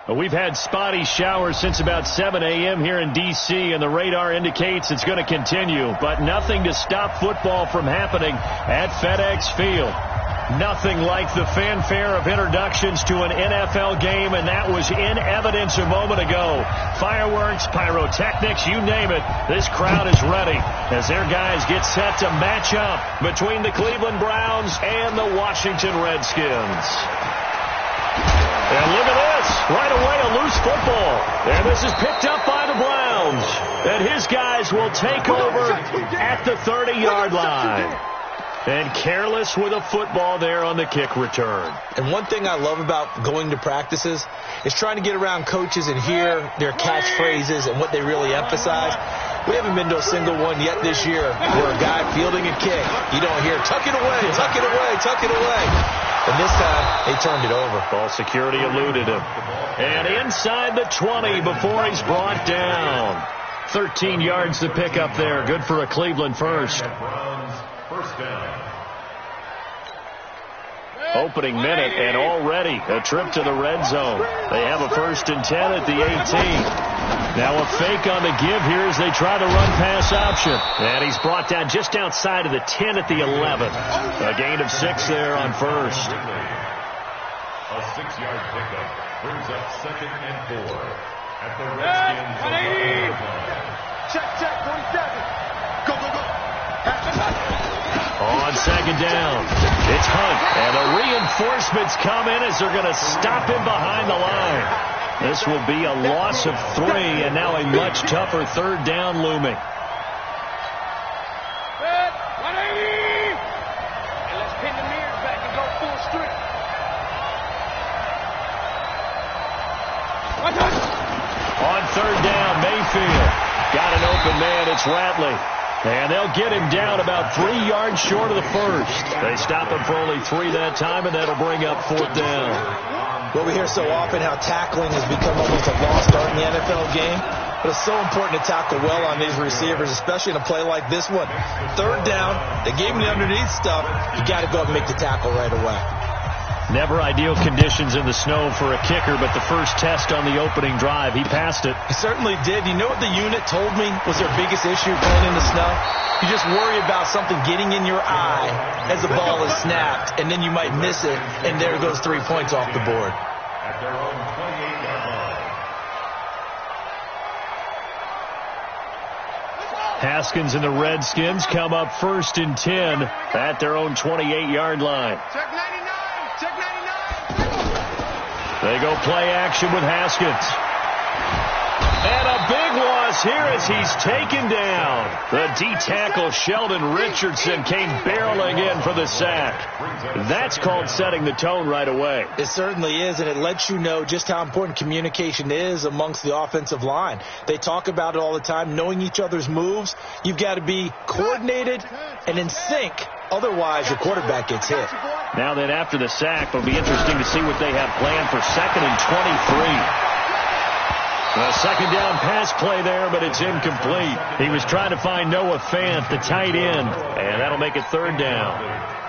We've had spotty showers since about 7 a.m. here in D.C., and the radar indicates it's going to continue, but nothing to stop football from happening at FedEx Field. Nothing like the fanfare of introductions to an NFL game, and that was in evidence a moment ago. Fireworks, pyrotechnics, you name it. This crowd is ready as their guys get set to match up between the Cleveland Browns and the Washington Redskins. And look at this. Right away, a loose football. And this is picked up by the Browns. And his guys will take over at the 30-yard line. And careless with a football there on the kick return. And one thing I love about going to practices is trying to get around coaches and hear their catchphrases and what they really emphasize. We haven't been to a single one yet this year where a guy fielding a kick, you don't hear, tuck it away, tuck it away, tuck it away. And this time, they turned it over. Ball security eluded him. And inside the 20 before he's brought down. 13 yards to pick up there. Good for a Cleveland first. First down. Opening minute, and already a trip to the red zone. They have a 1st and 10 at the 18. Now a fake on the give here as they try to run pass option. And he's brought down just outside of the 10 at the 11. A gain of 6 there on first. A 6-yard pickup brings up 2nd and 4 at the Redskins. Check, 47. Go, go, go. On 2nd down, it's Hunt, and the reinforcements come in as they're going to stop him behind the line. This will be a loss of 3, and now a much tougher 3rd down looming. 180. And let's pin the mirror back and go full strength. On 3rd down, Mayfield got an open man. It's Ratley. And they'll get him down about 3 yards short of the first. They stop him for only 3 that time, and that'll bring up 4th down. Well, we hear so often how tackling has become almost a lost art in the NFL game. But it's so important to tackle well on these receivers, especially in a play like this one. 3rd down, they gave him the underneath stuff. You got to go up and make the tackle right away. Never ideal conditions in the snow for a kicker, but the first test on the opening drive, he passed it. He certainly did. You know what the unit told me was their biggest issue going in the snow? You just worry about something getting in your eye as the ball is snapped, and then you might miss it, and there goes 3 points off the board. At their own 28-yard line. Haskins and the Redskins come up 1st and 10 at their own 28-yard line. Check 99. Check 99. They go play action with Haskins. And a big loss here as he's taken down. The D-tackle Sheldon Richardson came barreling in for the sack. That's called setting the tone right away. It certainly is, and it lets you know just how important communication is amongst the offensive line. They talk about it all the time, knowing each other's moves. You've got to be coordinated and in sync. Otherwise, your quarterback gets hit. Now then, after the sack, it'll be interesting to see what they have planned for 2nd and 23. A 2nd down pass play there, but it's incomplete. He was trying to find Noah Fant, the tight end, and that'll make it 3rd down.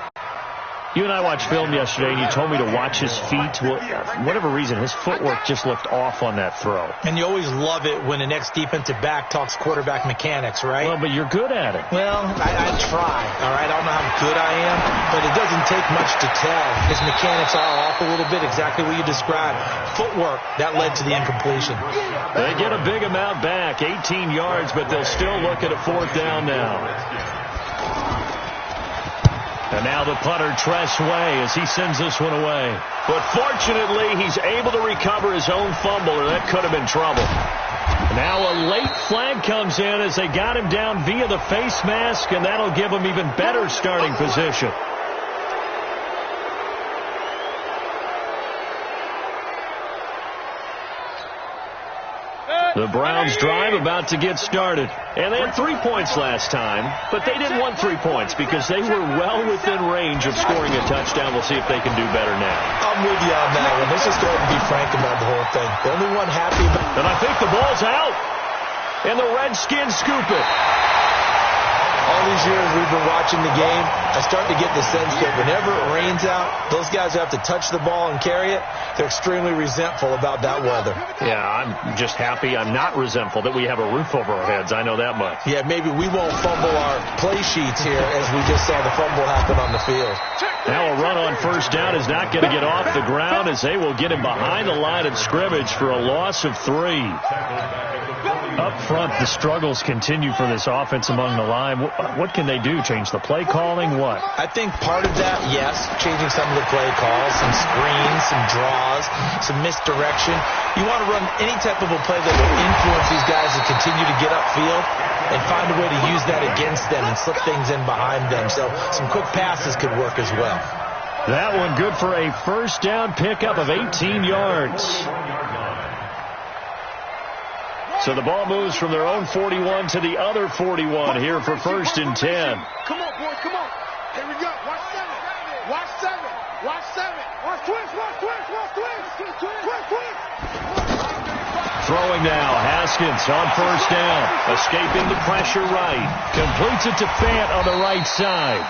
You and I watched film yesterday, and you told me to watch his feet. Well, for whatever reason, his footwork just looked off on that throw. And you always love it when the next defensive back talks quarterback mechanics, right? Well, but you're good at it. Well, I try, all right? I don't know how good I am, but it doesn't take much to tell. His mechanics are off a little bit, exactly what you described. Footwork, that led to the incompletion. They get a big amount back, 18 yards, but they'll still look at a 4th down now. And now the punter, Tress Way, as he sends this one away. But fortunately, he's able to recover his own fumble, or that could have been trouble. Now a late flag comes in as they got him down via the face mask, and that'll give him even better starting position. The Browns drive about to get started. And they had 3 points last time, but they didn't want 3 points because they were well within range of scoring a touchdown. We'll see if they can do better now. I'm with you on that one. Let's just go ahead and be frank about the whole thing. The only one happy about... And I think the ball's out. And the Redskins scoop it. All these years we've been watching the game, I start to get the sense that whenever it rains out, those guys who have to touch the ball and carry it, they're extremely resentful about that weather. Yeah, I'm just happy I'm not resentful that we have a roof over our heads. I know that much. Yeah, maybe we won't fumble our play sheets here as we just saw the fumble happen on the field. Now a run on first down is not going to get off the ground as they will get him behind the line of scrimmage for a loss of 3. Up front, the struggles continue for this offense among the line. What can they do? Change the play calling? What? I think part of that, yes, changing some of the play calls, some screens, some draws, some misdirection. You want to run any type of a play that will influence these guys to continue to get upfield and find a way to use that against them and slip things in behind them. So some quick passes could work as well. That one good for a first down pickup of 18 yards. So the ball moves from their own 41 to the other 41 here for first and 10. Come on, boys, come on. Here we go. Watch 7. Watch 7. Watch 7. Watch twist, watch twist, watch twist. Twist, twist. Throwing now, Haskins on first down. Escaping the pressure right. Completes it to Fant on the right side.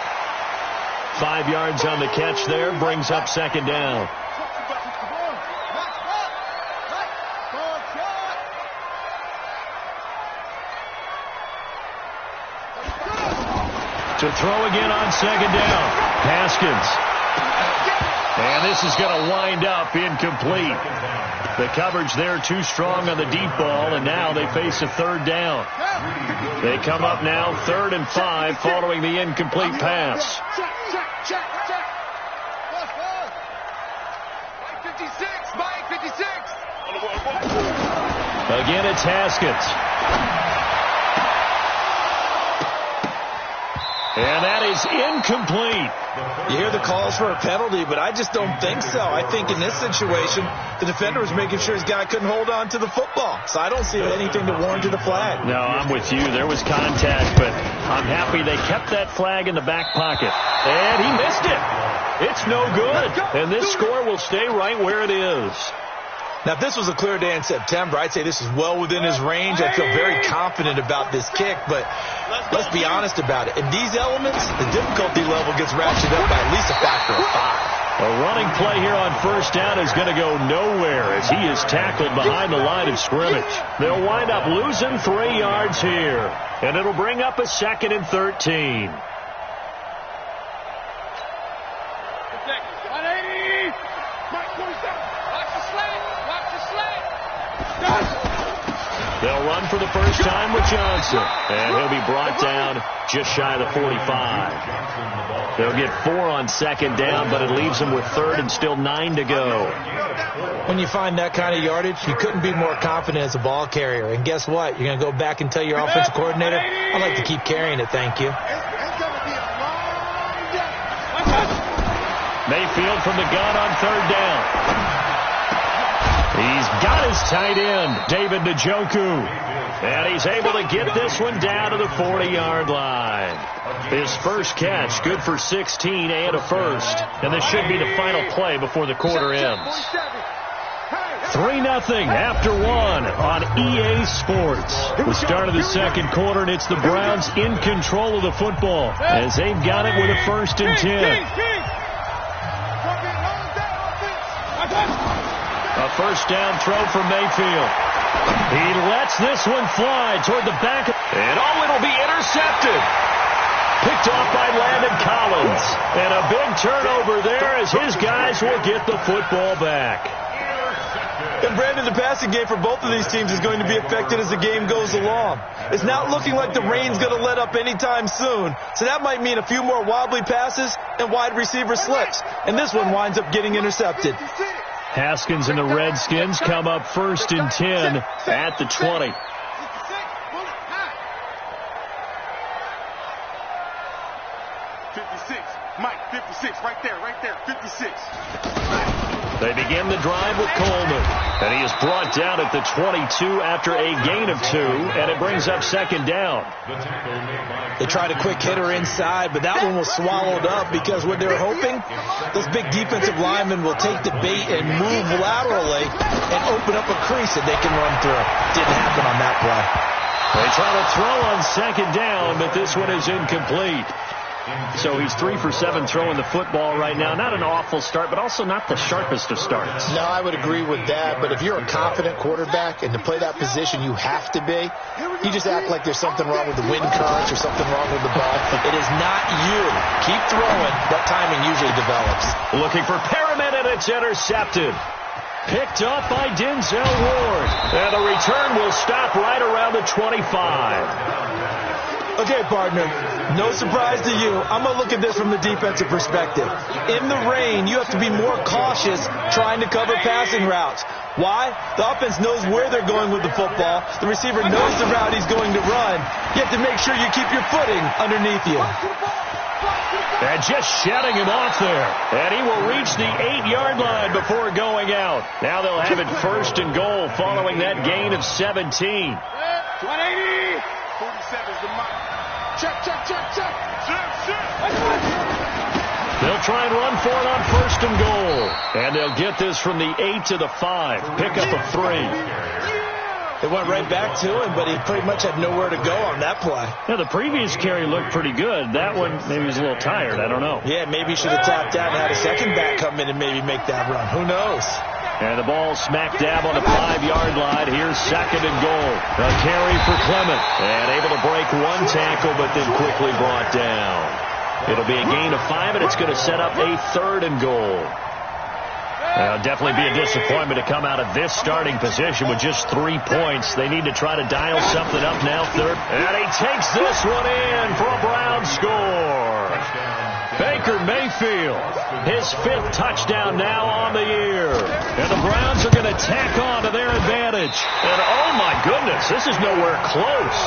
5 yards on the catch there. Brings up second down. To throw again on second down. Haskins. And this is going to wind up incomplete. The coverage there too strong on the deep ball, and now they face a third down. They come up now 3rd and 5 following the incomplete pass. Check. 56. Mike, 56. Again, it's Haskins. And that is incomplete. You hear the calls for a penalty, but I just don't think so. I think in this situation, the defender was making sure his guy couldn't hold on to the football. So I don't see anything to warrant the flag. No, I'm with you. There was contact, but I'm happy they kept that flag in the back pocket. And he missed it. It's no good. And this score will stay right where it is. Now, if this was a clear day in September, I'd say this is well within his range. I feel very confident about this kick, but let's be honest about it. In these elements, the difficulty level gets ratcheted up by at least a factor of 5. A running play here on first down is going to go nowhere as he is tackled behind the line of scrimmage. They'll wind up losing 3 yards here, and it'll bring up a 2nd and 13. They'll run for the first time with Johnson, and he'll be brought down just shy of the 45. They'll get 4 on second down, but it leaves them with 3rd and still 9 to go. When you find that kind of yardage, you couldn't be more confident as a ball carrier. And guess what? You're going to go back and tell your offensive coordinator, I'd like to keep carrying it, thank you. Mayfield from the gun on 3rd down. He's got his tight end, David Njoku. And he's able to get this one down to the 40-yard line. His first catch, good for 16 and a first. And this should be the final play before the quarter ends. 3-0 after 1 on EA Sports. The start of the second quarter, and it's the Browns in control of the football as they've got it with a 1st and 10. A first down throw for Mayfield. He lets this one fly toward the back. And it'll be intercepted. Picked off by Landon Collins. And a big turnover there as his guys will get the football back. And Brandon, the passing game for both of these teams is going to be affected as the game goes along. It's not looking like the rain's going to let up anytime soon. So that might mean a few more wobbly passes and wide receiver slips. And this one winds up getting intercepted. Haskins and the Redskins come up 1st and 10 at the 20. Mike, 56, right there, 56. They begin the drive with Coleman, and he is brought down at the 22 after a gain of 2, and it brings up 2nd down. They tried a quick hitter inside, but that one was swallowed up because what they were hoping, those big defensive linemen will take the bait and move laterally and open up a crease that they can run through. Didn't happen on that play. They try to throw on second down, but this one is incomplete. So he's 3 for 7 throwing the football right now. Not an awful start, but also not the sharpest of starts. No, I would agree with that. But if you're a confident quarterback and to play that position you have to be, you just act like there's something wrong with the wind currents or something wrong with the ball. It is not you. Keep throwing. That timing usually develops. Looking for Perriman, and it's intercepted. Picked up by Denzel Ward. And the return will stop right around the 25. Okay, partner, no surprise to you. I'm going to look at this from the defensive perspective. In the rain, you have to be more cautious trying to cover passing routes. Why? The offense knows where they're going with the football. The receiver knows the route he's going to run. You have to make sure you keep your footing underneath you. And just shutting him off there. And he will reach the 8-yard line before going out. Now they'll have it first and goal following that gain of 17. 180. 47 is the mark. Check. They'll try and run for it on first and goal. And they'll get this from the 8 to the 5. Pickup of 3. It went right back to him, but he pretty much had nowhere to go on that play. Now, the previous carry looked pretty good. That one, maybe he was a little tired. I don't know. Yeah, maybe he should have tapped out and had a second back come in and maybe make that run. Who knows? And the ball smack dab on the 5-yard line. Here's second and goal. A carry for Clement. And able to break one tackle, but then quickly brought down. It'll be a gain of 5, and it's going to set up a third and goal. Definitely be a disappointment to come out of this starting position with just 3 points. They need to try to dial something up now. Third. And he takes this one in for a Brown score. Baker Mayfield, his 5th touchdown now on the year. And the Browns are going to tack on to their advantage. And oh my goodness, this is nowhere close.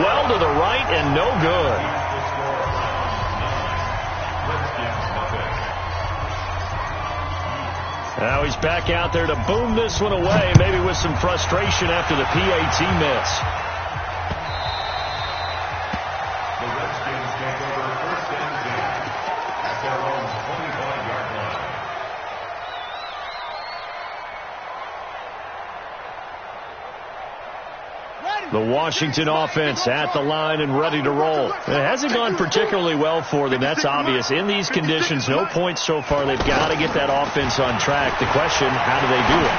Well to the right and no good. Now he's back out there to boom this one away, maybe with some frustration after the PAT miss. The Redskins take over first and 10 at their own 25-yard line. The Washington offense at the line and ready to roll. It hasn't gone particularly well for them. That's obvious. In these conditions, no points so far. They've got to get that offense on track. The question, how do they do it?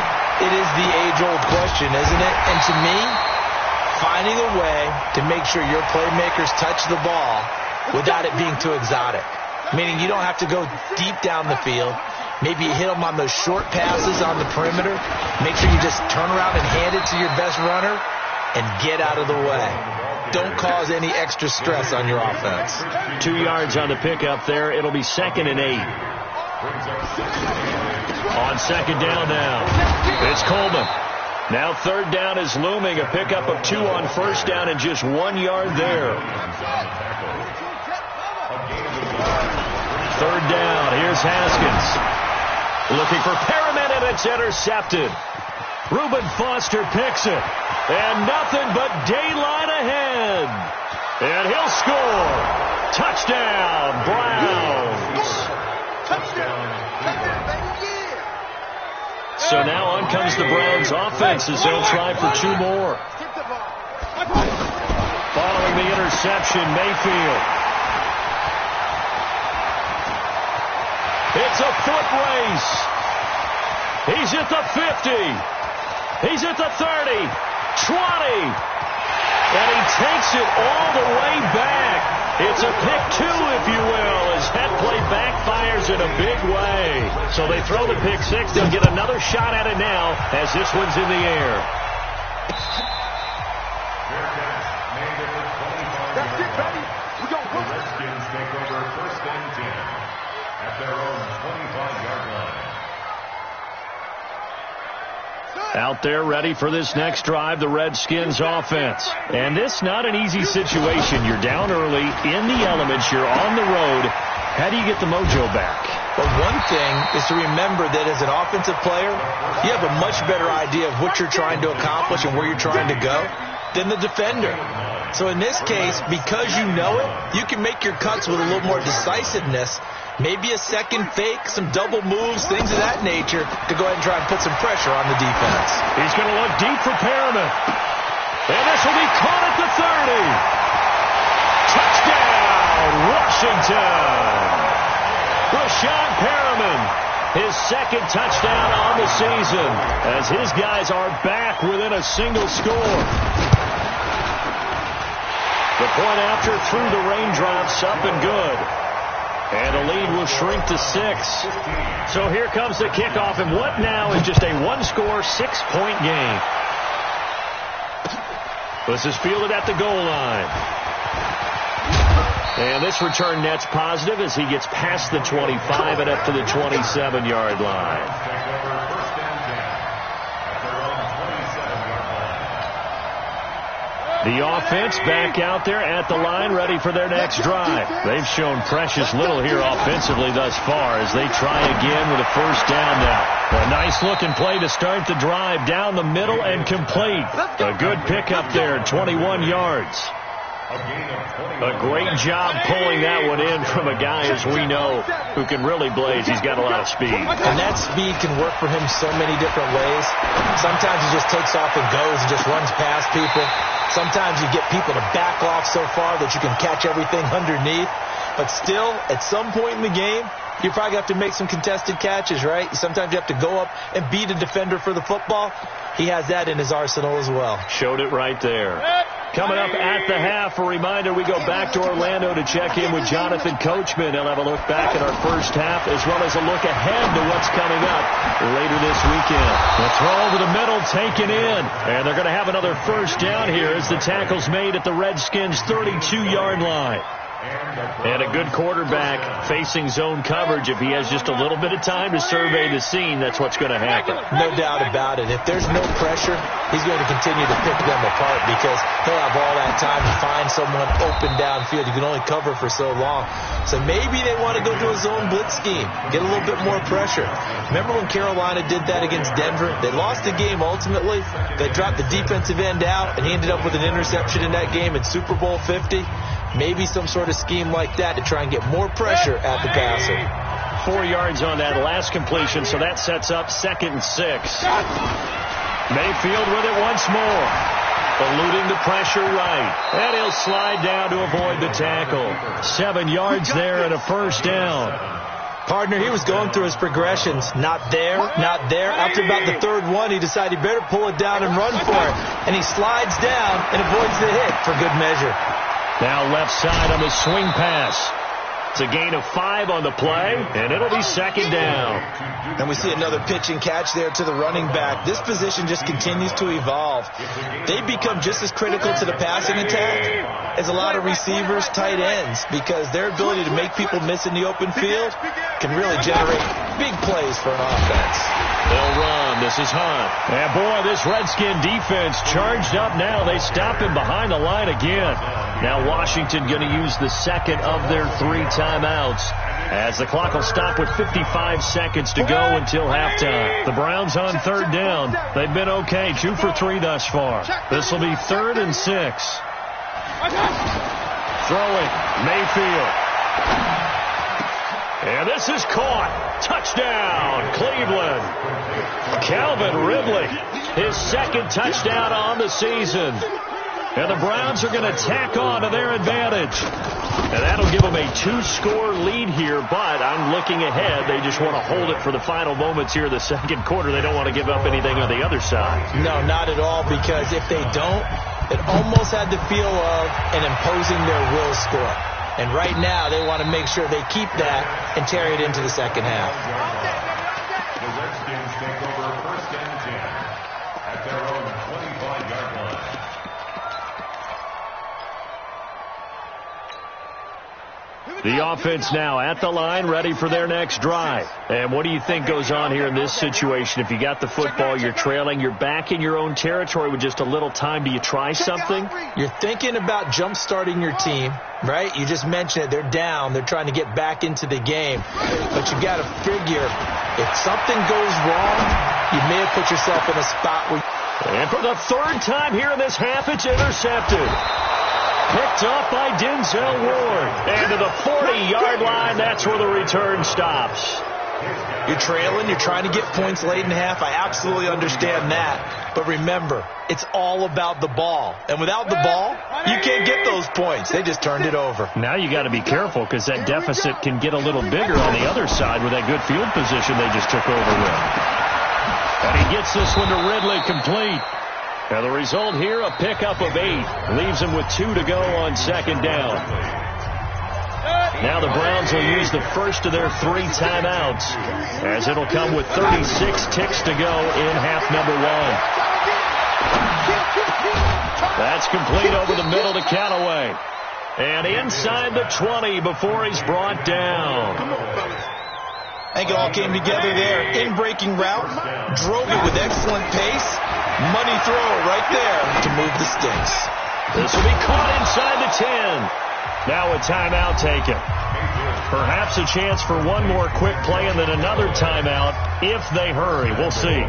It is the age-old question, isn't it? And to me, finding a way to make sure your playmakers touch the ball without it being too exotic. Meaning you don't have to go deep down the field. Maybe you hit them on those short passes on the perimeter. Make sure you just turn around and hand it to your best runner and get out of the way. Don't cause any extra stress on your offense. 2 yards on the pickup there. It'll be second and 8. On second down now, it's Coleman. Now third down is looming. A pickup of 2 on first down and just 1 yard there. Third down. Here's Haskins. Looking for Perriman, and it's intercepted. Reuben Foster picks it. And nothing but daylight ahead. And he'll score. Touchdown, Browns. So now on comes the Browns offense as they'll try for 2 more. Following the interception, Mayfield. It's a foot race. He's at the 50. He's at the 30. 20. And he takes it all the way back. It's a pick 2, if you will, as that play backfires in a big way. So they throw the pick 6. They'll get another shot at it now as this one's in the air. That's it, baby. We go. The Redskins take over first and 10 at their own 25-yard line. Out there ready for this next drive, the Redskins offense. And this not an easy situation. You're down early, in the elements, you're on the road. How do you get the mojo back? But one thing is to remember that as an offensive player, you have a much better idea of what you're trying to accomplish and where you're trying to go than the defender. So in this case, because you know it, you can make your cuts with a little more decisiveness. Maybe a second fake, some double moves, things of that nature to go ahead and try and put some pressure on the defense. He's going to look deep for Perriman. And this will be caught at the 30. Touchdown, Washington. Rashad Perriman, his second touchdown on the season, as his guys are back within a single score. The point after through the raindrops, up and good. And the lead will shrink to 6. So here comes the kickoff, and what now is just a one-score, 6-point game. This is fielded at the goal line. And this return net's positive as he gets past the 25 and up to the 27-yard line. The offense back out there at the line, ready for their next drive. They've shown precious little here offensively thus far as they try again with a first down now. A nice-looking play to start the drive down the middle and complete. A good pickup there, 21 yards. A great job pulling that one in from a guy, as we know, who can really blaze. He's got a lot of speed. And that speed can work for him so many different ways. Sometimes he just takes off and goes and just runs past people. Sometimes you get people to back off so far that you can catch everything underneath. But still, at some point in the game, you probably have to make some contested catches, right? Sometimes you have to go up and beat a defender for the football. He has that in his arsenal as well. Showed it right there. Coming up at the half, a reminder, we go back to Orlando to check in with Jonathan Coachman. He'll have a look back at our first half as well as a look ahead to what's coming up later this weekend. The throw over the middle taken in, and they're going to have another first down here as the tackle's made at the Redskins' 32-yard line. And a good quarterback facing zone coverage. If he has just a little bit of time to survey the scene, that's what's going to happen. No doubt about it. If there's no pressure, he's going to continue to pick them apart because he'll have all that time to find someone open downfield. You can only cover for so long. So maybe they want to go to a zone blitz scheme, get a little bit more pressure. Remember when Carolina did that against Denver? They lost the game ultimately. They dropped the defensive end out, and he ended up with an interception in that game in Super Bowl 50. Maybe some sort of scheme like that to try and get more pressure at the passer. 4 yards on that last completion, so that sets up 2nd and 6. Mayfield with it once more. Eluding the pressure right. And he'll slide down to avoid the tackle. 7 yards there and a first down. Partner, he was going through his progressions. Not there, not there. After about the third one, he decided he better pull it down and run for it. And he slides down and avoids the hit for good measure. Now left side on the swing pass. It's a gain of 5 on the play, and it'll be 2nd down. And we see another pitch and catch there to the running back. This position just continues to evolve. They become just as critical to the passing attack as a lot of receivers, tight ends, because their ability to make people miss in the open field can really generate big plays for an offense. They'll run. This is Hunt. And boy, this Redskin defense charged up now. They stop him behind the line again. Now Washington going to use the second of their 3 timeouts as the clock will stop with 55 seconds to go until halftime. The Browns on 3rd down. They've been okay, 2 for 3 thus far. This will be 3rd and 6. Throwing, Mayfield. And this is caught. Touchdown, Cleveland. Calvin Ridley, his 2nd touchdown on the season. And the Browns are going to tack on to their advantage. And that'll give them a 2-score lead here, but I'm looking ahead. They just want to hold it for the final moments here of the 2nd quarter. They don't want to give up anything on the other side. No, not at all, because if they don't, it almost had the feel of an imposing their will score. And right now, they want to make sure they keep that and carry it into the second half. The Redskins take over 1st and 10 at their own 25-yard line. The offense now at the line, ready for their next drive. And what do you think goes on here in this situation? If you got the football, you're trailing, you're back in your own territory with just a little time. Do you try something? You're thinking about jump-starting your team, right? You just mentioned it. They're down. They're trying to get back into the game. But you got to figure, if something goes wrong, you may have put yourself in a spot where... And for the 3rd time here in this half, it's intercepted. Picked up by Denzel Ward. And to the 40-yard line, that's where the return stops. You're trailing. You're trying to get points late in half. I absolutely understand that. But remember, it's all about the ball. And without the ball, you can't get those points. They just turned it over. Now you got to be careful because that deficit can get a little bigger on the other side with that good field position they just took over with. And he gets this one to Ridley complete. And the result here, a pickup of 8. Leaves him with 2 to go on second down. Now the Browns will use the first of their 3 timeouts as it'll come with 36 ticks to go in half number 1. That's complete over the middle to Callaway. And inside the 20 before he's brought down. I think it all came together there. In-breaking route, drove it with excellent pace. Money throw right there to move the sticks. This will be caught inside the 10. Now a timeout taken. Perhaps a chance for one more quick play and then another timeout if they hurry. We'll see.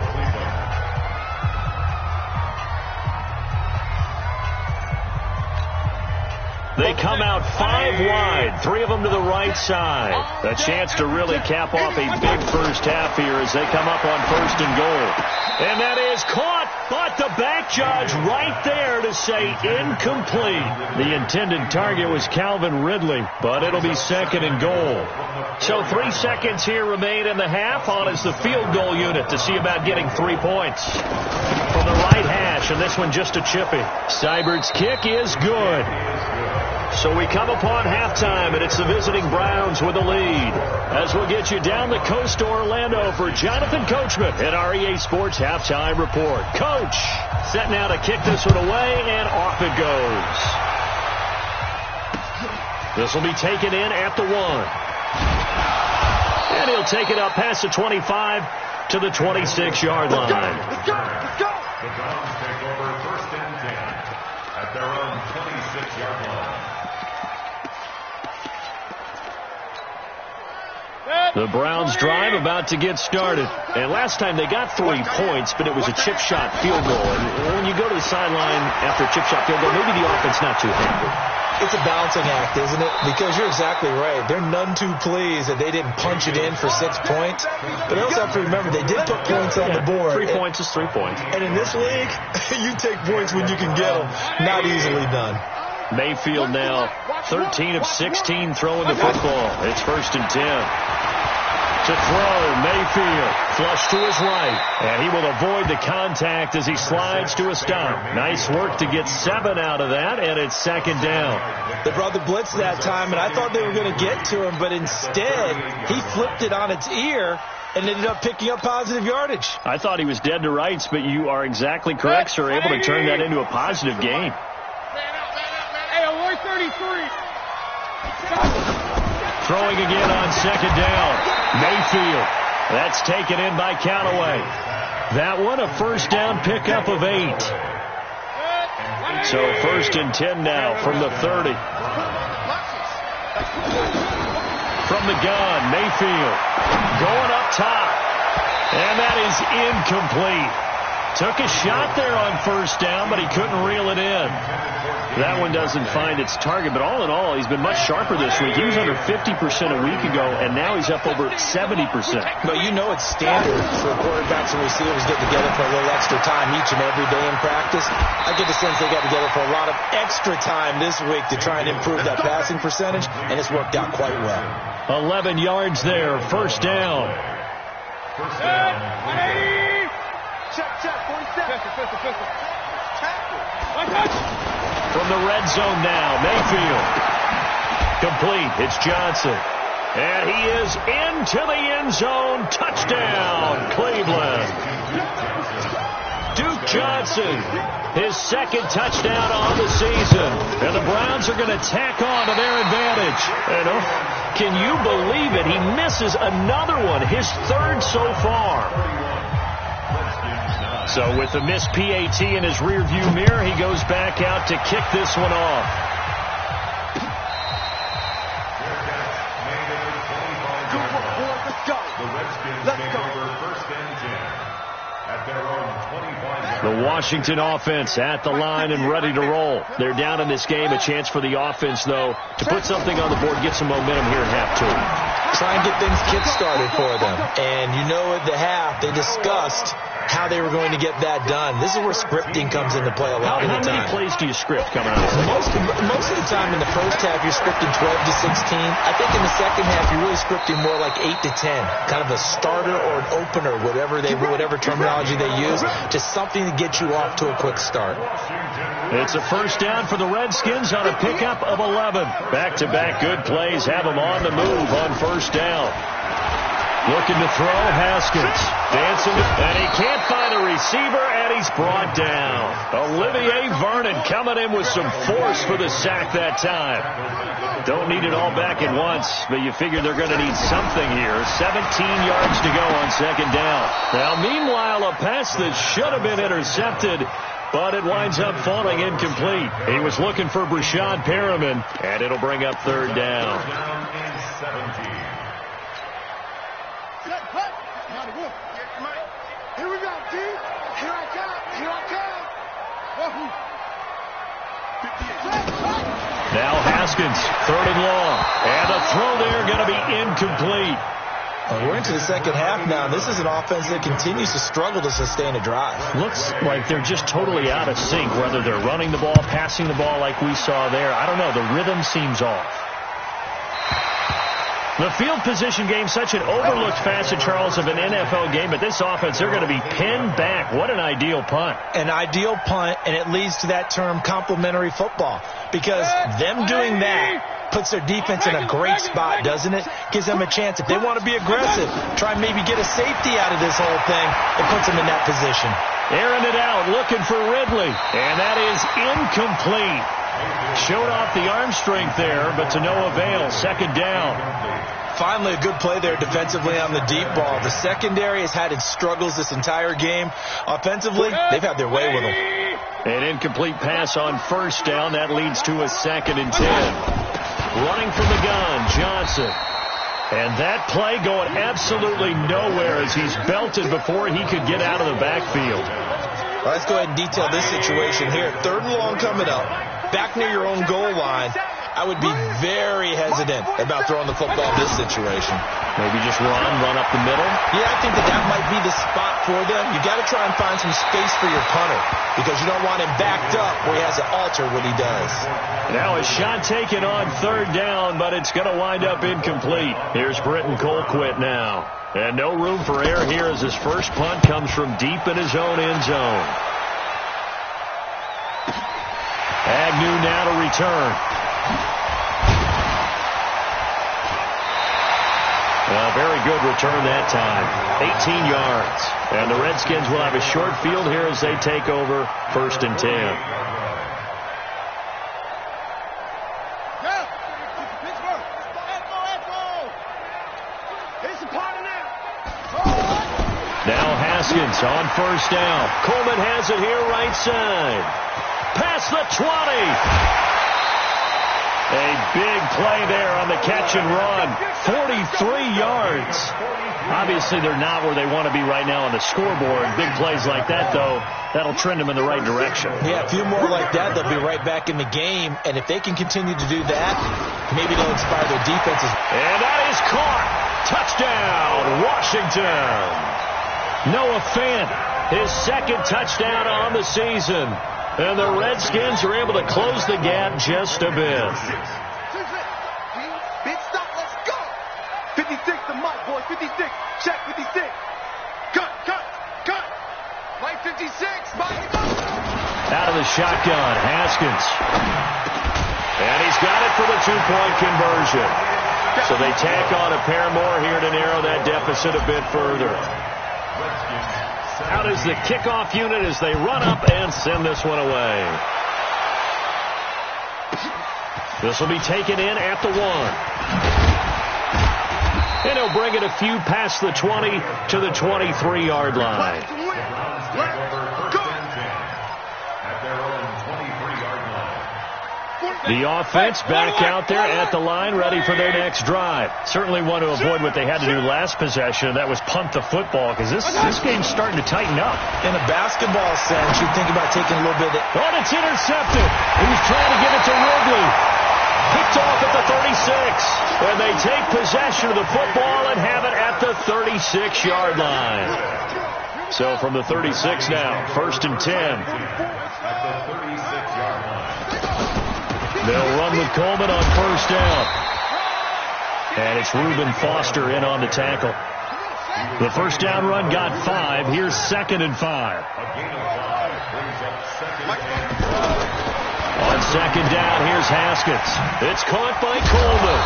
They come out 5 wide, 3 of them to the right side. A chance to really cap off a big first half here as they come up on 1st and goal. And that is caught, but the back judge right there to say incomplete. The intended target was Calvin Ridley, but it'll be 2nd and goal. So 3 seconds here remain in the half. On is the field goal unit to see about getting 3 points. From the right hash, and this one just a chippy. Seibert's kick is good. So we come upon halftime, and it's the visiting Browns with the lead. As we'll get you down the coast to Orlando for Jonathan Coachman at our EA Sports Halftime Report. Coach, set now to kick this one away, and off it goes. This will be taken in at the 1. And he'll take it up past the 25 to the 26-yard line. Let's go! The Browns take over 1st and 10 at their own 26-yard line. The Browns drive about to get started. And last time they got 3 points, but it was a chip shot field goal. And when you go to the sideline after a chip shot field goal, maybe the offense not too happy. It's a balancing act, isn't it? Because you're exactly right. They're none too pleased that they didn't punch it in for 6 points. But they also have to remember they did put points on the board. 3 points is 3 points. And in this league, you take points when you can get them. Not easily done. Mayfield now 13 of 16 throwing the football. It's 1st and 10. To throw, Mayfield, flush to his right, and he will avoid the contact as he slides to a stop. Nice work to get 7 out of that, and it's 2nd down. They brought the blitz that time, and I thought they were going to get to him, but instead, he flipped it on its ear and ended up picking up positive yardage. I thought he was dead to rights, but you are exactly correct, sir. Able to turn that into a positive gain. Hey, 133. Throwing again on 2nd down. Mayfield. That's taken in by Callaway. That one a 1st down pickup of 8. So 1st and 10 now from the 30. From the gun, Mayfield going up top. And that is incomplete. Took a shot there on 1st down, but he couldn't reel it in. That one doesn't find its target, but all in all, he's been much sharper this week. He was under 50% a week ago, and now he's up over 70%. But you know it's standard for quarterbacks and receivers get together for a little extra time each and every day in practice. I get the sense they got together for a lot of extra time this week to try and improve that passing percentage, and it's worked out quite well. 11 yards there, 1st down. First down. Check, 47. From the red zone now, Mayfield. Complete. It's Johnson. And he is into the end zone. Touchdown, Cleveland. Duke Johnson, his 2nd touchdown on the season. And the Browns are going to tack on to their advantage. And can you believe it? He misses another one, his 3rd so far. So with the missed PAT in his rearview mirror, he goes back out to kick this one off. The Redskins take over 1st and 10 at their own 25. The Washington offense at the line and ready to roll. They're down in this game. A chance for the offense, though, to put something on the board, get some momentum here in half two. Try and get things kick-started for them. And you know at the half, they discussed how they were going to get that done. This is where scripting comes into play a lot of the time. How many plays do you script coming out of this? Most of the time in the first half, you're scripting 12 to 16. I think in the second half, you're really scripting more like 8 to 10. Kind of a starter or an opener, whatever terminology they use, just something to get you off to a quick start. It's a first down for the Redskins on a pickup of 11. Back-to-back good plays have them on the move on first down. Looking to throw, Haskins. Dancing, and he can't find a receiver, and he's brought down. Olivier Vernon coming in with some force for the sack that time. Don't need it all back at once, but you figure they're going to need something here. 17 yards to go on second down. Now, meanwhile, a pass that should have been intercepted, but it winds up falling incomplete. He was looking for Brashad Perriman, and it'll bring up third down. Here we go, D. Here I come. Here I come. Now Haskins, third and long. And a throw there going to be incomplete. We're into the second half now. This is an offense that continues to struggle to sustain a drive. Looks like they're just totally out of sync, whether they're running the ball, passing the ball like we saw there. I don't know. The rhythm seems off. The field position game, such an overlooked facet, Charles, of an NFL game, but this offense, they're going to be pinned back. What an ideal punt. An ideal punt, and it leads to that term complementary football, because them doing that puts their defense in a great spot, doesn't it? Gives them a chance. If they want to be aggressive, try and maybe get a safety out of this whole thing, it puts them in that position. Airing it out, looking for Ridley, and that is incomplete. Showed off the arm strength there, but to no avail. Second down. Finally, a good play there defensively on the deep ball. The secondary has had its struggles this entire game. Offensively, they've had their way with them. An incomplete pass on first down. That leads to a 2nd and 10. Running from the gun, Johnson. And that play going absolutely nowhere as he's belted before he could get out of the backfield. Well, let's go ahead and detail this situation here. Third and long coming up. Back near your own goal line. I would be very hesitant about throwing the football in this situation. Maybe just run up the middle? Yeah, I think that might be the spot for them. You got to try and find some space for your punter because you don't want him backed up where he has to alter what he does. Now a shot taken on third down, but it's going to wind up incomplete. Here's Britton Colquitt now. And no room for error here as his first punt comes from deep in his own end zone. Agnew now to return. Well, very good return that time. 18 yards. And the Redskins will have a short field here as they take over 1st and 10. Now Haskins on first down. Coleman has it here right side. Past the 20. A big play there on the catch and run. 43 yards. Obviously, they're not where they want to be right now on the scoreboard. Big plays like that, though, that'll trend them in the right direction. Yeah, a few more like that, they'll be right back in the game. And if they can continue to do that, maybe they'll inspire their defenses. And that is caught. Touchdown, Washington. Noah Fant, his 2nd touchdown on the season. And the Redskins are able to close the gap just a bit. Big stop, let's go. 56 to Mike, boys. 56. Check 56. Cut. Mike 56. Mike. Out of the shotgun, Haskins. And he's got it for the 2-point conversion. So they tack on a pair more here to narrow that deficit a bit further. Out is the kickoff unit as they run up and send this one away. This will be taken in at the 1. And he'll bring it a few past the 20 to the 23-yard line. At their own 23-yard line. The offense back out there at the line, ready for their next drive. Certainly want to avoid what they had to do last possession. That was punt the football, because this game's starting to tighten up. In a basketball sense, you think about taking a little bit of... Oh, it's intercepted. He's trying to give it to Ridley. Picked off at the 36. And they take possession of the football and have it at the 36-yard line. So from the 36 now, 1st and 10. They'll run with Coleman on 1st down. And it's Reuben Foster in on the tackle. The 1st down run got 5. Here's 2nd and 5. On 2nd down, here's Haskins. It's caught by Coleman.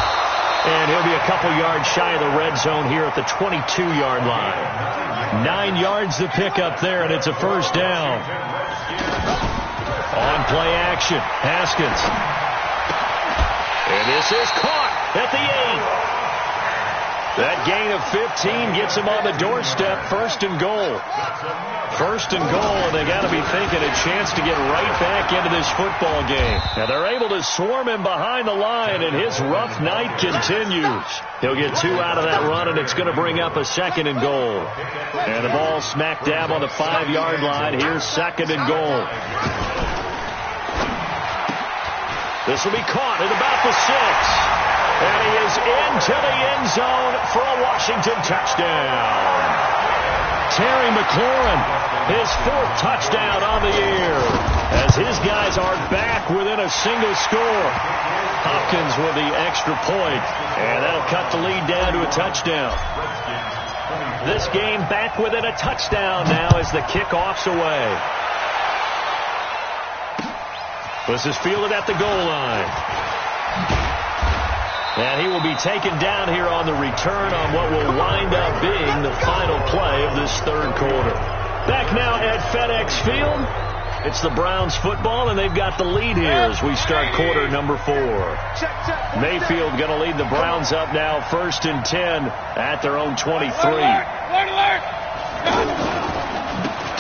And he'll be a couple yards shy of the red zone here at the 22-yard line. 9 yards to pick up there, and it's a 1st down. On play action, Haskins. And this is caught at the 8. That gain of 15 gets him on the doorstep. 1st and goal. 1st and goal, and they got to be thinking a chance to get right back into this football game. Now they're able to swarm him behind the line, and his rough night continues. He'll get 2 out of that run, and it's going to bring up a 2nd and goal. And the ball smack dab on the 5-yard line. Here's 2nd and goal. This will be caught at about the 6. And he is into the end zone for a Washington touchdown. Terry McLaurin, his 4th touchdown on the year, as his guys are back within a single score. Hopkins with the extra point, and that'll cut the lead down to a touchdown. This game back within a touchdown now as the kickoff's away. This is fielded at the goal line. And he will be taken down here on the return on what will wind up being the final play of this 3rd quarter. Back now at FedEx Field. It's the Browns football, and they've got the lead here as we start quarter number 4. Mayfield going to lead the Browns up now 1st and 10 at their own 23.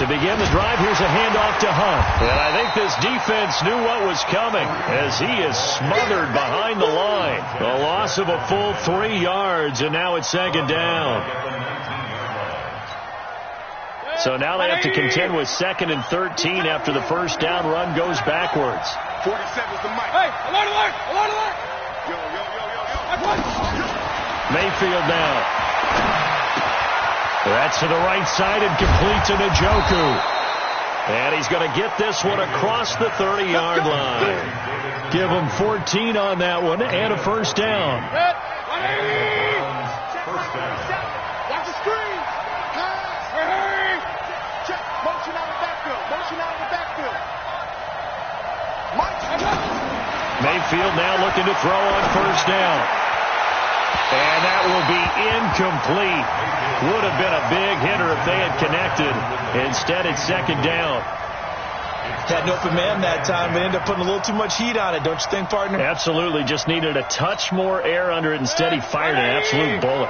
To begin the drive, here's a handoff to Hunt. And I think this defense knew what was coming as he is smothered behind the line. A loss of a full 3 yards, and now it's 2nd down. So now they have to contend with 2nd and 13 after the 1st down run goes backwards. 47's the mic. Hey, alert. Mayfield now. That's to the right side and complete to Njoku. And he's going to get this one across the 30-yard line. Give him 14 on that one and a 1st down. Watch the screen. Motion out of the backfield. Mayfield now looking to throw on 1st down. And that will be incomplete. Would have been a big hitter if they had connected. Instead, it's 2nd down. Had an open man that time, but ended up putting a little too much heat on it, don't you think, partner? Absolutely. Just needed a touch more air under it. Instead, he fired an absolute bullet.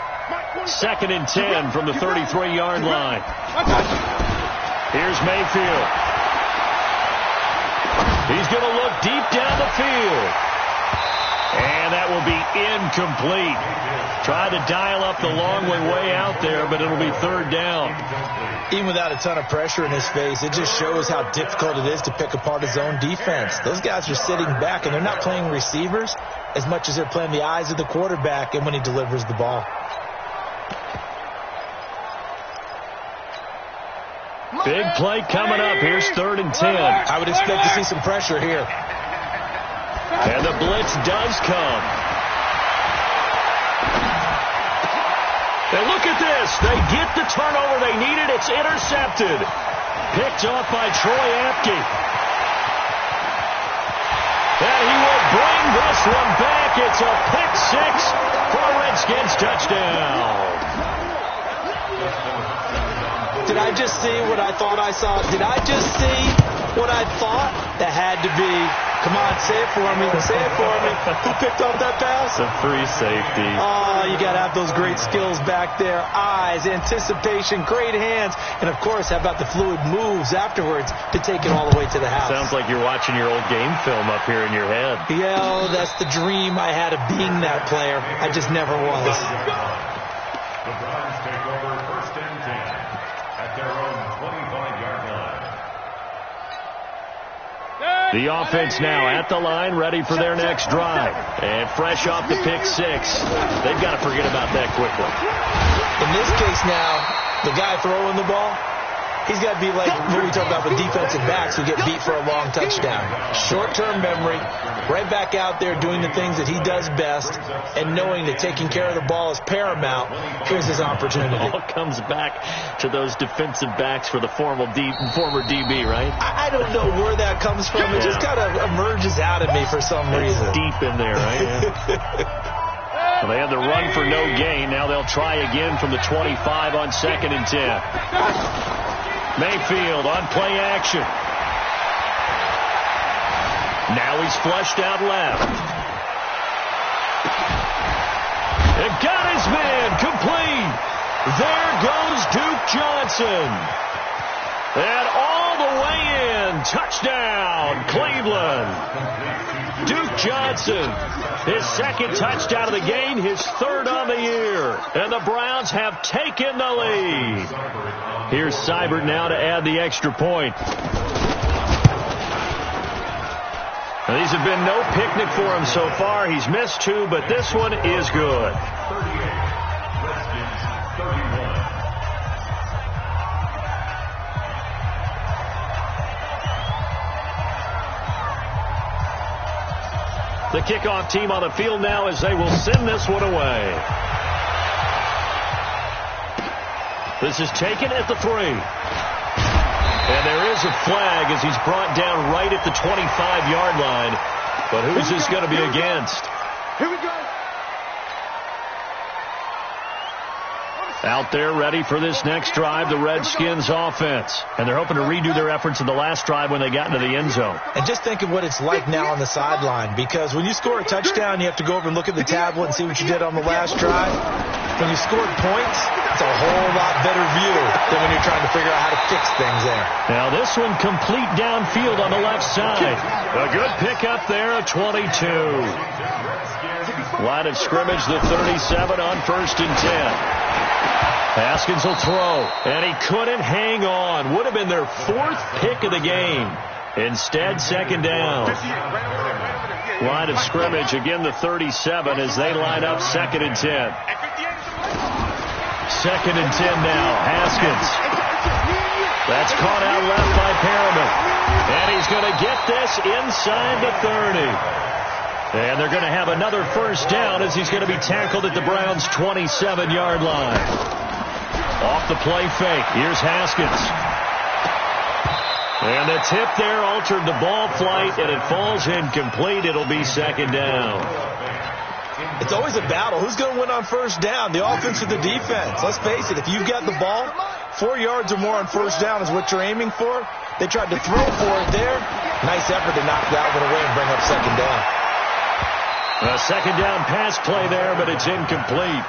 2nd and 10 from the 33-yard line. Here's Mayfield. He's going to look deep down the field. And that will be incomplete. Tried to dial up the long way out there, but it'll be 3rd down. Even without a ton of pressure in his face, it just shows how difficult it is to pick apart his own defense. Those guys are sitting back, and they're not playing receivers as much as they're playing the eyes of the quarterback and when he delivers the ball. Big play coming up. Here's 3rd and 10. I would expect to see some pressure here. And the blitz does come. And look at this. They get the turnover they needed. It's intercepted. Picked off by Troy Apke. And he will bring this one back. It's a pick 6 for a Redskins touchdown. Did I just see what I thought I saw? Did I just see what I thought? That had to be Come on, say it for me. Say it for me. Who picked up that pass? A free safety. Oh, you got to have those great skills back there. Eyes, anticipation, great hands. And, of course, how about the fluid moves afterwards to take it all the way to the house? Sounds like you're watching your old game film up here in your head. Yeah, oh, that's the dream I had of being that player. I just never was. The Browns take over 1st and 10 at their own 25-yard line. The offense now at the line, ready for their next drive. And fresh off the pick 6. They've got to forget about that quickly. In this case now, the guy throwing the ball, he's got to be like what we talk about with defensive backs who get beat for a long touchdown. Short-term memory, right back out there doing the things that he does best, and knowing that taking care of the ball is paramount. Here's his opportunity. It all comes back to those defensive backs for the former DB, right? I don't know where that comes from. It just kind of emerges out of me for some reason. It's deep in there, right? Yeah. Well, they had the run for no gain. Now they'll try again from the 25 on 2nd and 10. Mayfield on play action. Now he's flushed out left. And got his man complete. There goes Duke Johnson. And all the way in. Touchdown, Cleveland. Duke Johnson, his 2nd touchdown of the game, his 3rd on the year. And the Browns have taken the lead. Here's Seibert now to add the extra point. Now, these have been no picnic for him so far. He's missed 2, but this one is good. 38, Redskins 31. The kickoff team on the field now as they will send this one away. This is taken at the 3. And there is a flag as he's brought down right at the 25-yard line. But who's this going to be against? Here we go. Out there ready for this next drive, the Redskins offense. And they're hoping to redo their efforts in the last drive when they got into the end zone. And just think of what it's like now on the sideline, because when you score a touchdown, you have to go over and look at the tablet and see what you did on the last drive. When you scored points, it's a whole lot better view than when you're trying to figure out how to fix things there. Now this one complete downfield on the left side. A good pickup there, a 22. Line of scrimmage, the 37 on 1st and 10. Haskins will throw, and he couldn't hang on. Would have been their 4th pick of the game. Instead, 2nd down. Line of scrimmage, again the 37 as they line up 2nd and 10. 2nd and 10 now. Haskins. That's caught out left by Perriman. And he's going to get this inside the 30. And they're going to have another 1st down as he's going to be tackled at the Browns' 27-yard line. Off the play fake. Here's Haskins. And the tip there altered the ball flight, and it falls incomplete. It'll be 2nd down. It's always a battle. Who's going to win on 1st down, the offense or the defense? Let's face it, if you've got the ball, 4 yards or more on 1st down is what you're aiming for. They tried to throw for it there. Nice effort to knock that one away and bring up 2nd down. A 2nd down pass play there, but it's incomplete.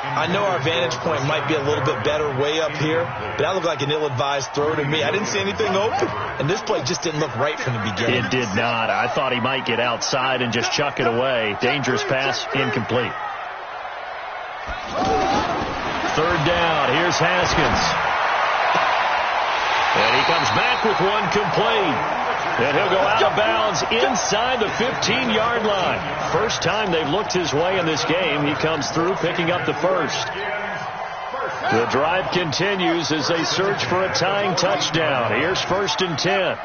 I know our vantage point might be a little bit better way up here, but that looked like an ill-advised throw to me. I didn't see anything open, and this play just didn't look right from the beginning. It did not. I thought he might get outside and just chuck it away. Dangerous pass, incomplete. 3rd down. Here's Haskins. And he comes back with one complete. And he'll go out of bounds inside the 15-yard line. First time they've looked his way in this game. He comes through picking up the 1st. The drive continues as they search for a tying touchdown. Here's 1st and 10.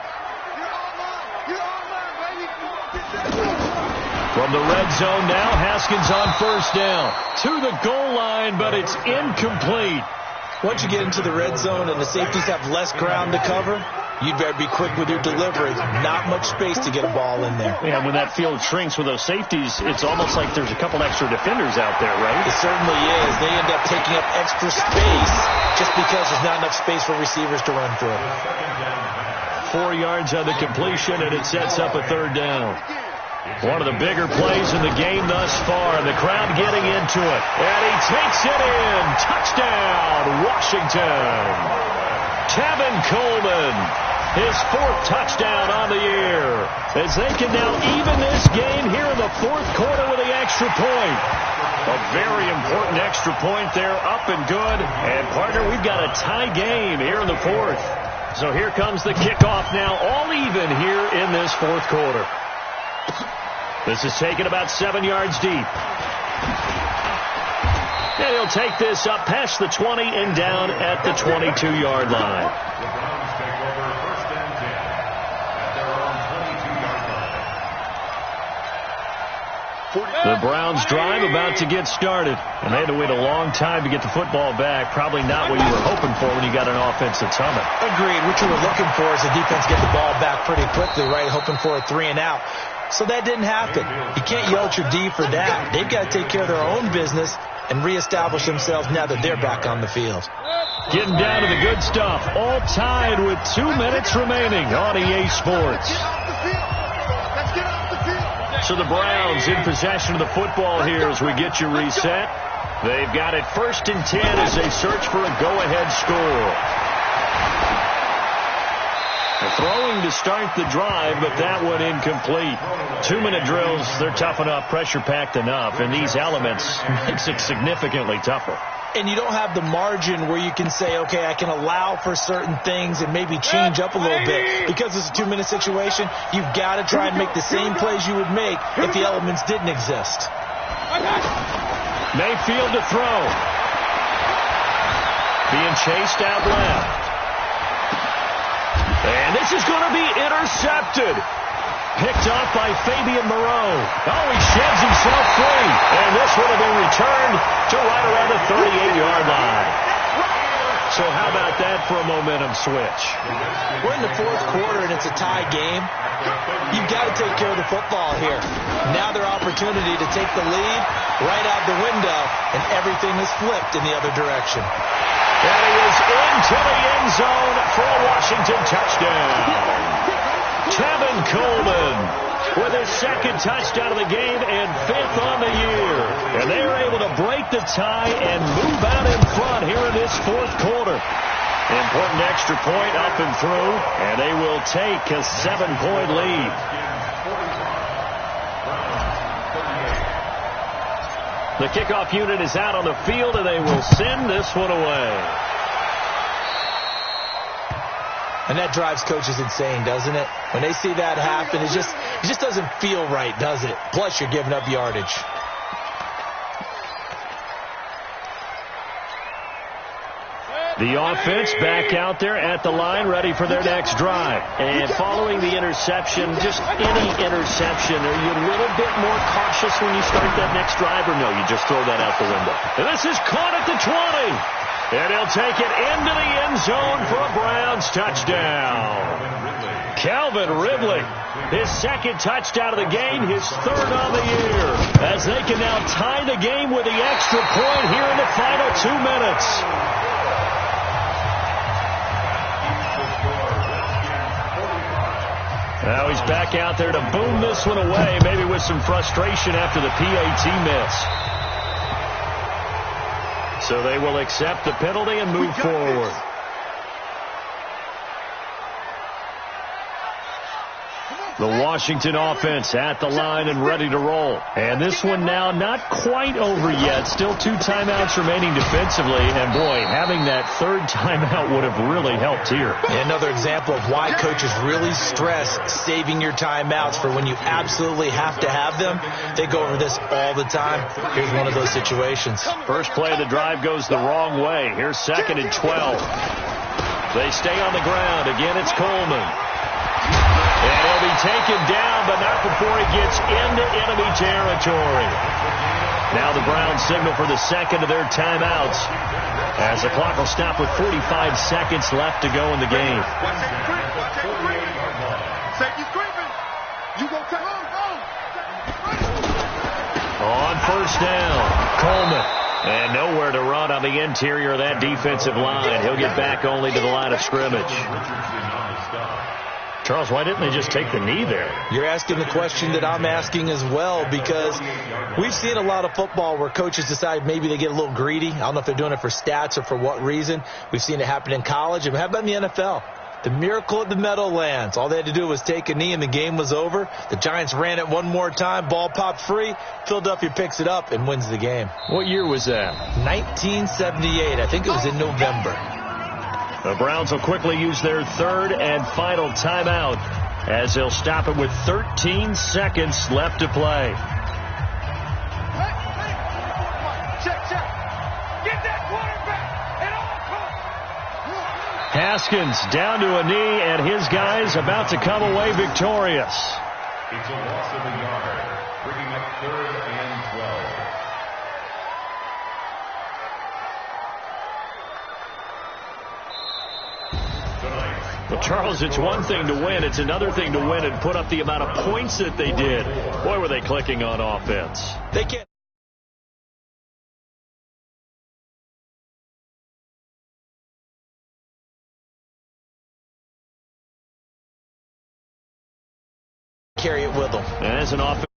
From the red zone now, Haskins on 1st down. To the goal line, but it's incomplete. Once you get into the red zone and the safeties have less ground to cover, you'd better be quick with your delivery. Not much space to get a ball in there. Yeah, when that field shrinks with those safeties, it's almost like there's a couple extra defenders out there, right? It certainly is. They end up taking up extra space just because there's not enough space for receivers to run through. 4 yards on the completion, and it sets up a 3rd down. One of the bigger plays in the game thus far. The crowd getting into it. And he takes it in. Touchdown, Washington. Tevin Coleman, his 4th touchdown on the year, as they can now even this game here in the 4th quarter with the extra point. A very important extra point there, up and good. And, partner, we've got a tie game here in the 4th. So here comes the kickoff now, all even here in this 4th quarter. This is taken about 7 yards deep. And he'll take this up past the 20 and down at the 22-yard line. The Browns take over 1st and 10 at their own 22-yard line. The Browns drive about to get started. And they had to wait a long time to get the football back. Probably not what you were hoping for when you got an offense that's humming. Agreed. What you were looking for is the defense get the ball back pretty quickly, right? Hoping for a 3 and out. So that didn't happen. You can't yell at your D for that. They've got to take care of their own business and reestablish themselves now that they're back on the field. Getting down to the good stuff. All tied with 2 minutes remaining on EA Sports. So the Browns in possession of the football here as we get you reset. They've got it 1st and 10 as they search for a go-ahead score. Throwing to start the drive, but that one incomplete. 2-minute drills, they're tough enough, pressure-packed enough, and these elements makes it significantly tougher. And you don't have the margin where you can say, okay, I can allow for certain things and maybe change up a little bit. Because it's a 2-minute situation, you've got to try and make the same plays you would make if the elements didn't exist. Mayfield to throw. Being chased out left. And this is going to be intercepted. Picked off by Fabian Moreau. Oh, he sheds himself free. And this would have been returned to right around the 38-yard line. So how about that for a momentum switch? We're in the 4th quarter, and it's a tie game. You've got to take care of the football here. Now their opportunity to take the lead right out the window, and everything is flipped in the other direction. And he is into the end zone for a Washington touchdown. Tevin Coleman with his 2nd touchdown of the game and 5th on the year. And they are able to break the tie and move out in front here in this 4th quarter. Important extra point up and through, and they will take a 7-point lead. The kickoff unit is out on the field, and they will send this one away. And that drives coaches insane, doesn't it? When they see that happen, it just doesn't feel right, does it? Plus, you're giving up yardage. The offense back out there at the line, ready for their next drive. And following the interception, just any interception, are you a little bit more cautious when you start that next drive, or no, you just throw that out the window? And this is caught at the 20. And he'll take it into the end zone for a Browns touchdown. Calvin Ridley, his 2nd touchdown of the game, his 3rd on the year, as they can now tie the game with the extra point here in the final 2 minutes. Now he's back out there to boom this one away, maybe with some frustration after the PAT miss. So they will accept the penalty and move forward. The Washington offense at the line and ready to roll. And this one now not quite over yet. Still 2 timeouts remaining defensively. And, boy, having that 3rd timeout would have really helped here. Another example of why coaches really stress saving your timeouts for when you absolutely have to have them. They go over this all the time. Here's one of those situations. First play of the drive goes the wrong way. Here's 2nd and 12. They stay on the ground. Again, it's Coleman. And he'll be taken down, but not before he gets into enemy territory. Now the Browns signal for the 2nd of their timeouts, as the clock will stop with 45 seconds left to go in the game. On 1st down, Coleman. And nowhere to run on the interior of that defensive line. He'll get back only to the line of scrimmage. Charles, why didn't they just take the knee there? You're asking the question that I'm asking as well, because we've seen a lot of football where coaches decide maybe they get a little greedy. I don't know if they're doing it for stats or for what reason. We've seen it happen in college. And how about in the NFL? The miracle at the Meadowlands. All they had to do was take a knee and the game was over. The Giants ran it one more time. Ball popped free. Philadelphia picks it up and wins the game. What year was that? 1978. I think it was in November. The Browns will quickly use their third and final timeout as they'll stop it with 13 seconds left to play. Check. Get that quarterback at all costs. Haskins down to a knee, and his guys about to come away victorious. It's a loss of a yard, bringing up 3rd and 12. Well, Charles, it's one thing to win. It's another thing to win and put up the amount of points that they did. Boy, were they clicking on offense. They can't carry it with them. And as an offense.